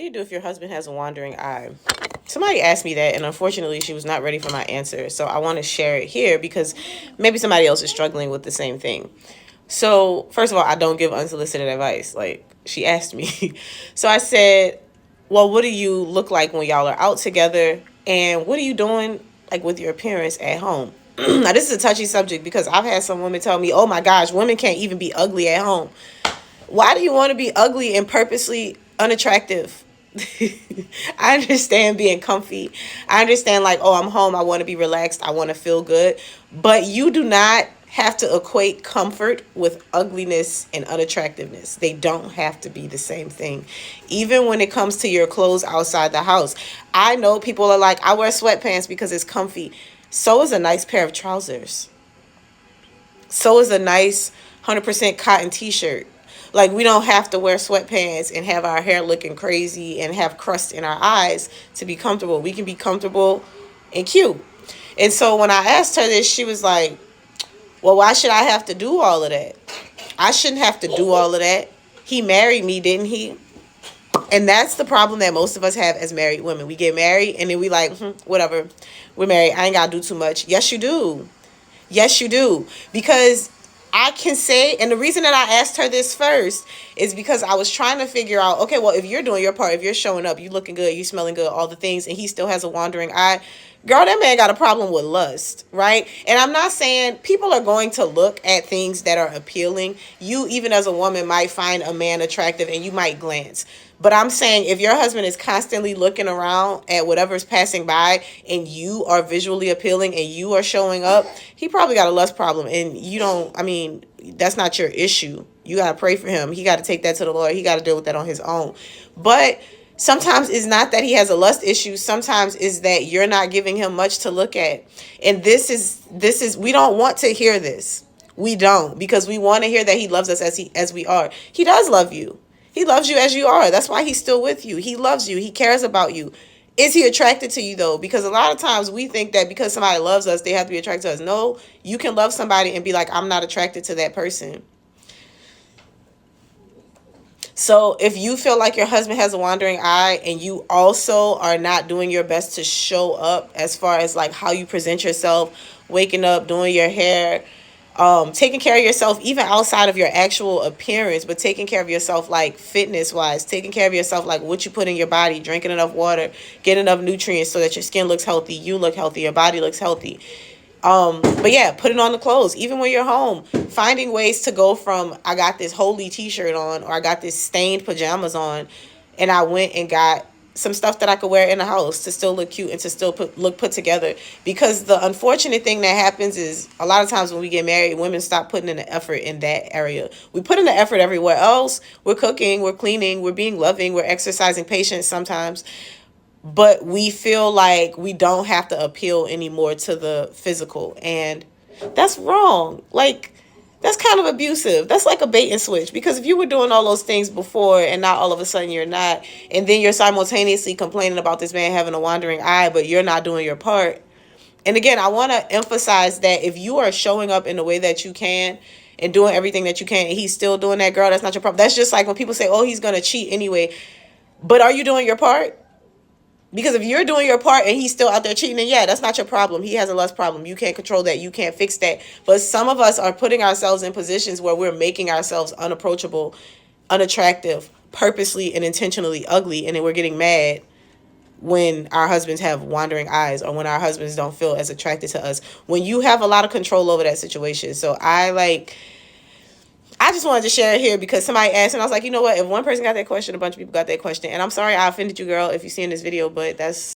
do you do if your husband has a wandering eye? Somebody asked me that, and unfortunately, she was not ready for my answer. So I want to share it here because maybe somebody else is struggling with the same thing. So, first of all, I don't give unsolicited advice. Like, she asked me. So I said, well, what do you look like when y'all are out together? And what are you doing, like, with your appearance at home? Now, this is a touchy subject because I've had some women tell me, oh my gosh, women can't even be ugly at home. Why do you want to be ugly and purposely unattractive? I understand being comfy. I understand, like, oh, I'm home. I want to be relaxed. I want to feel good. But you do not have to equate comfort with ugliness and unattractiveness. They don't have to be the same thing. Even when it comes to your clothes outside the house. I know people are like, I wear sweatpants because it's comfy. So is a nice pair of trousers. So is a nice 100% cotton t-shirt. Like, we don't have to wear sweatpants and have our hair looking crazy and have crust in our eyes to be comfortable. We can be comfortable and cute. And so when I asked her this, she was like, well, why should I have to do all of that? I shouldn't have to do all of that. He married me, didn't he? And that's the problem that most of us have as married women. We get married and then we like, whatever. We're married. I ain't got to do too much. Yes, you do. Yes, you do. Because I can say, and the reason that I asked her this first is because I was trying to figure out, okay, well, if you're doing your part, if you're showing up, you looking good, you smelling good, all the things, and he still has a wandering eye, girl, that man got a problem with lust, right? And I'm not saying people are going to look at things that are appealing. You, even as a woman, might find a man attractive and you might glance. But I'm saying if your husband is constantly looking around at whatever's passing by and you are visually appealing and you are showing up, he probably got a lust problem. And you don't, I mean, that's not your issue. You got to pray for him. He got to take that to the Lord. He got to deal with that on his own. But sometimes it's not that he has a lust issue. Sometimes it's that you're not giving him much to look at. And this is we don't want to hear this. We don't, because we want to hear that he loves us as we are. He does love you. He loves you as you are. That's why he's still with you. He loves you. He cares about you. Is he attracted to you, though? Because a lot of times we think that because somebody loves us, they have to be attracted to us. No, you can love somebody and be like, I'm not attracted to that person. So if you feel like your husband has a wandering eye and you also are not doing your best to show up as far as like how you present yourself, waking up, doing your hair, taking care of yourself even outside of your actual appearance, but taking care of yourself like fitness wise, taking care of yourself like what you put in your body, drinking enough water, getting enough nutrients so that your skin looks healthy, you look healthy, your body looks healthy. But yeah, putting on the clothes, even when you're home, finding ways to go from I got this holy t-shirt on or I got this stained pajamas on and I went and got some stuff that I could wear in the house to still look cute and to still look put together. Because the unfortunate thing that happens is a lot of times when we get married, women stop putting in the effort in that area. We put in the effort everywhere else. We're cooking, we're cleaning, we're being loving, we're exercising patience sometimes. But we feel like we don't have to appeal anymore to the physical. And that's wrong. Like, that's kind of abusive. That's like a bait and switch. Because if you were doing all those things before and now all of a sudden you're not, and then you're simultaneously complaining about this man having a wandering eye, but you're not doing your part. And again, I want to emphasize that if you are showing up in the way that you can and doing everything that you can, and he's still doing that, girl, that's not your problem. That's just like when people say, oh, he's going to cheat anyway. But are you doing your part? Because if you're doing your part and he's still out there cheating, then yeah, that's not your problem. He has a lust problem. You can't control that. You can't fix that. But some of us are putting ourselves in positions where we're making ourselves unapproachable, unattractive, purposely and intentionally ugly. And then we're getting mad when our husbands have wandering eyes or when our husbands don't feel as attracted to us. When you have a lot of control over that situation. So I just wanted to share it here because somebody asked, and I was like, you know what? If one person got that question, a bunch of people got that question. And I'm sorry I offended you, girl, if you see in this video, but that's